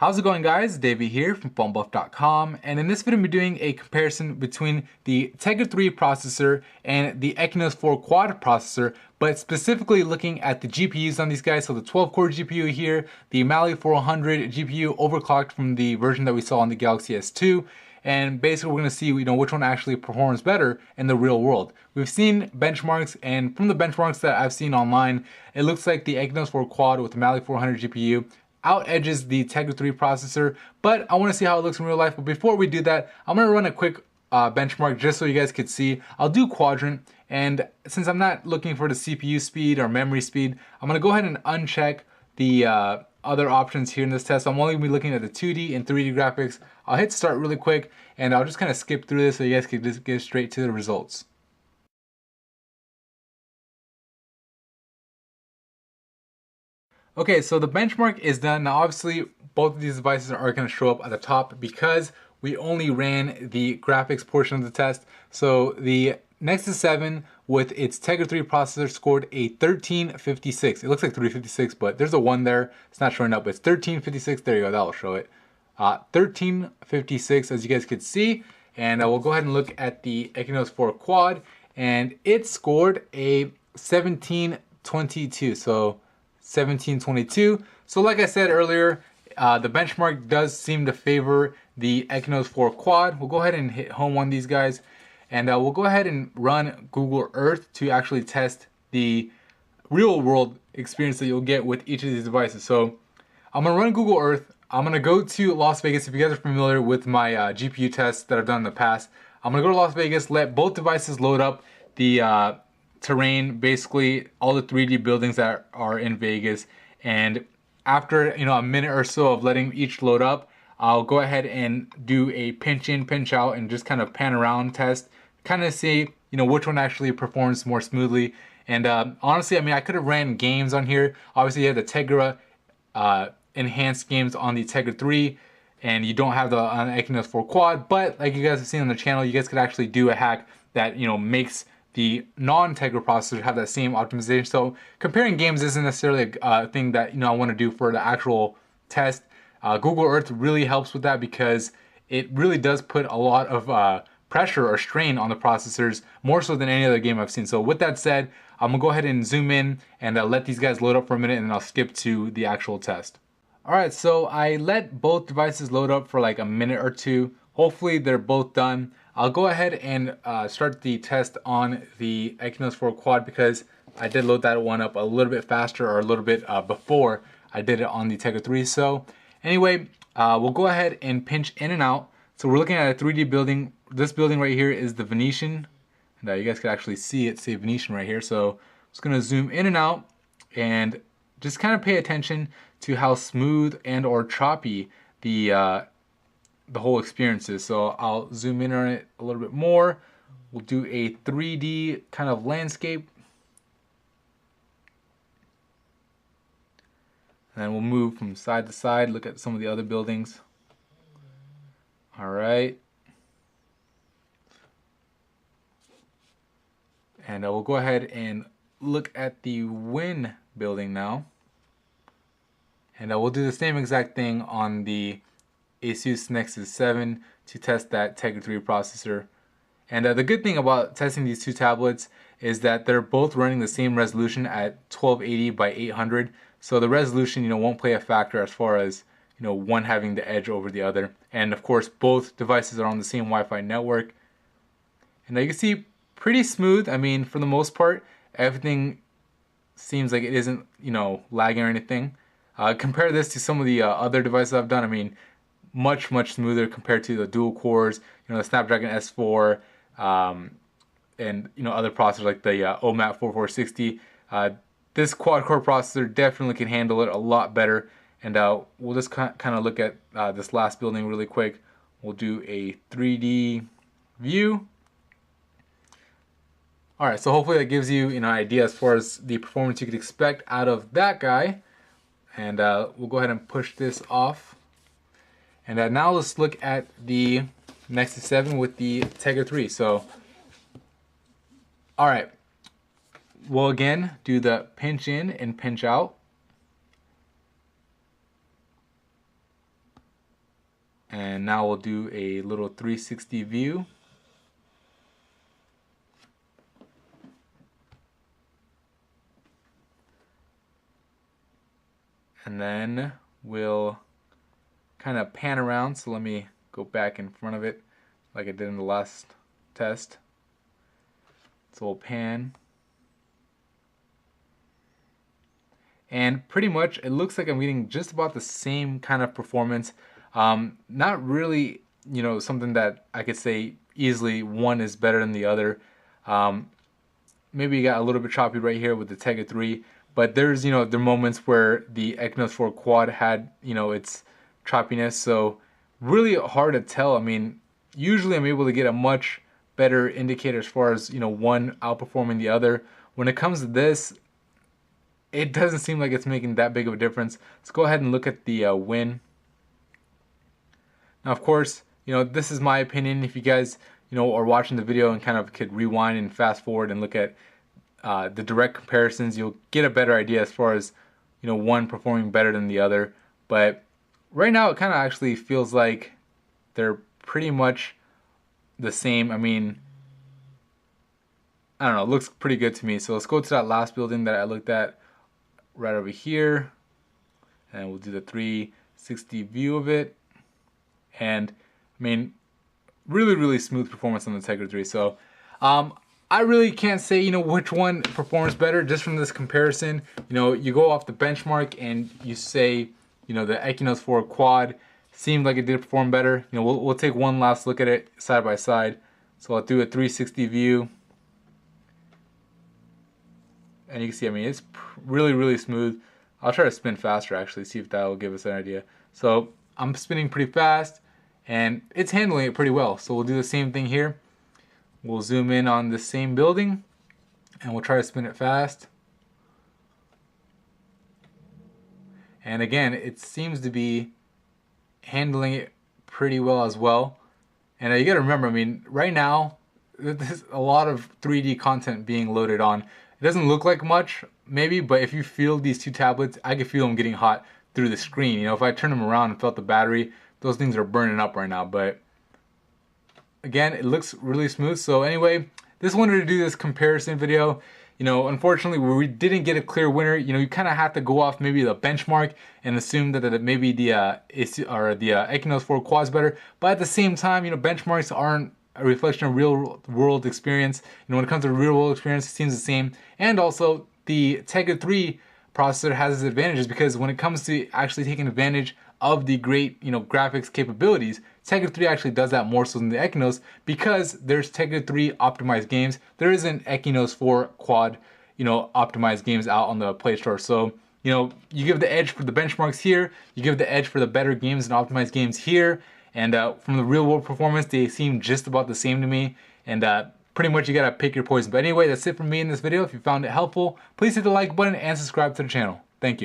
How's it going, guys? Davey here from PhoneBuff.com, and in this video I'm doing a comparison between the Tegra 3 processor and the Exynos 4 quad processor, but specifically looking at the GPUs on these guys. So the 12-core GPU here, the Mali 400 GPU overclocked from the version that we saw on the Galaxy S2, and basically we're going to see which one actually performs better in the real world. We've seen benchmarks, and from the benchmarks that I've seen online, it looks like the Exynos 4 quad with the Mali 400 GPU out edges the Tegra 3 processor, but I want to see how it looks in real life. But before we do that, I'm going to run a quick benchmark just so you guys could see. I'll do quadrant, and since I'm not looking for the CPU speed or memory speed, I'm going to go ahead and uncheck the other options here in this test. I'm only going to be looking at the 2D and 3D graphics. I'll hit start really quick, and I'll just kind of skip through this so you guys can just get straight to the results. Okay, so the benchmark is done. Now obviously both of these devices are going to show up at the top because we only ran the graphics portion of the test. So the Nexus 7 with its Tegra 3 processor scored a 1356. It looks like 356, but there's a 1 there. It's not showing up, but it's 1356. There you go, that'll show it. 1356 as you guys could see. And we'll go ahead and look at the Exynos 4 quad, and it scored a 1722. So 1722. So like I said earlier, the benchmark does seem to favor the Exynos 4 quad. We'll go ahead and hit home on these guys, and we'll go ahead and run Google Earth to actually test the real world experience that you'll get with each of these devices. So I'm gonna run Google Earth. I'm gonna go to Las Vegas. If you guys are familiar with my GPU tests that I've done in the past, I'm gonna go to Las Vegas, let both devices load up the terrain, basically all the 3D buildings that are in Vegas, and after a minute or so of letting each load up, I'll go ahead and do a pinch in, pinch out, and just kind of pan around test, kind of see which one actually performs more smoothly. And honestly, I mean, I could have ran games on here. Obviously you have the Tegra enhanced games on the Tegra 3, and you don't have the on Exynos 4 quad, but like you guys have seen on the channel, you guys could actually do a hack that makes the non-Tegra processor have that same optimization. So comparing games isn't necessarily a thing that I want to do for the actual test. Google Earth really helps with that because it really does put a lot of pressure or strain on the processors, more so than any other game I've seen. So with that said, I'm gonna go ahead and zoom in and let these guys load up for a minute, and then I'll skip to the actual test. Alright, so I let both devices load up for like a minute or two. Hopefully they're both done. I'll go ahead and start the test on the Exynos 4 quad because I did load that one up a little bit faster, or a little bit before I did it on the Tegra 3. So anyway, we'll go ahead and pinch in and out. So we're looking at a 3D building. This building right here is the Venetian. And you guys can actually see it say Venetian right here. So I'm just gonna zoom in and out and just kind of pay attention to how smooth and or choppy the whole experience is. So I'll zoom in on it a little bit more. We'll do a 3D kind of landscape. And then we'll move from side to side, look at some of the other buildings. All right. And we'll go ahead and look at the Wynn building now. And we'll do the same exact thing on the Asus Nexus 7 to test that Tegra 3 processor. And the good thing about testing these two tablets is that they're both running the same resolution at 1280 by 800. So the resolution, won't play a factor as far as, one having the edge over the other. And of course, both devices are on the same Wi-Fi network. And you can see pretty smooth. I mean, for the most part, everything seems like it isn't, lagging or anything. Compare this to some of the other devices I've done. I mean, much smoother compared to the dual cores, the Snapdragon S4, and other processors like the OMAT 4460. This quad core processor definitely can handle it a lot better. And we'll just kind of look at this last building really quick. We'll do a 3D view. All right, so hopefully that gives you an idea as far as the performance you could expect out of that guy. And we'll go ahead and push this off. And now let's look at the Nexus 7 with the Tegra 3. So, all right, we'll again do the pinch in and pinch out. And now we'll do a little 360 view. And then we'll kind of pan around. So let me go back in front of it like I did in the last test. So we'll pan. And pretty much it looks like I'm getting just about the same kind of performance. Not really, you know, something that I could say easily one is better than the other. Maybe you got a little bit choppy right here with the Tegra 3, but there's, you know, there are moments where the Exynos 4 Quad had, you know, its choppiness. So really hard to tell. I mean, usually I'm able to get a much better indicator as far as, you know, one outperforming the other. When it comes to this, it doesn't seem like it's making that big of a difference. Let's go ahead and look at the win. Now, of course, you know, this is my opinion. If you guys, you know, are watching the video and kind of could rewind and fast forward and look at the direct comparisons, you'll get a better idea as far as, you know, one performing better than the other. But right now, it kind of actually feels like they're pretty much the same. I mean, I don't know, it looks pretty good to me. So let's go to that last building that I looked at right over here, and we'll do the 360 view of it. And I mean, really smooth performance on the Tegra 3. So I really can't say, you know, which one performs better just from this comparison. You know, you go off the benchmark and you say, you know, the Exynos 4 Quad seemed like it did perform better. You know, we'll take one last look at it side by side. So I'll do a 360 view. And you can see, I mean, it's really smooth. I'll try to spin faster actually, see if that will give us an idea. So I'm spinning pretty fast and it's handling it pretty well. So we'll do the same thing here. We'll zoom in on the same building and we'll try to spin it fast. And again, it seems to be handling it pretty well as well. And you gotta remember, I mean, right now, there's a lot of 3D content being loaded on. It doesn't look like much, maybe, but if you feel these two tablets, I can feel them getting hot through the screen. You know, if I turn them around and felt the battery, those things are burning up right now. But again, it looks really smooth. So anyway, just wanted to do this comparison video. You know, unfortunately, we didn't get a clear winner. You know, you kind of have to go off maybe the benchmark and assume that maybe the Exynos 4 Quad is better. But at the same time, you know, benchmarks aren't a reflection of real world experience. You know, when it comes to real world experience, it seems the same. And also, the Tegra 3 processor has its advantages because when it comes to actually taking advantage of the great, you know, graphics capabilities, Tegra 3 actually does that more so than the Exynos because there's Tegra 3 optimized games. There isn't Exynos 4 Quad, you know, optimized games out on the Play Store. So, you know, you give the edge for the benchmarks here, you give the edge for the better games and optimized games here, and from the real world performance, they seem just about the same to me. And pretty much you gotta pick your poison. But anyway, that's it from me in this video. If you found it helpful, please hit the like button and subscribe to the channel. Thank you.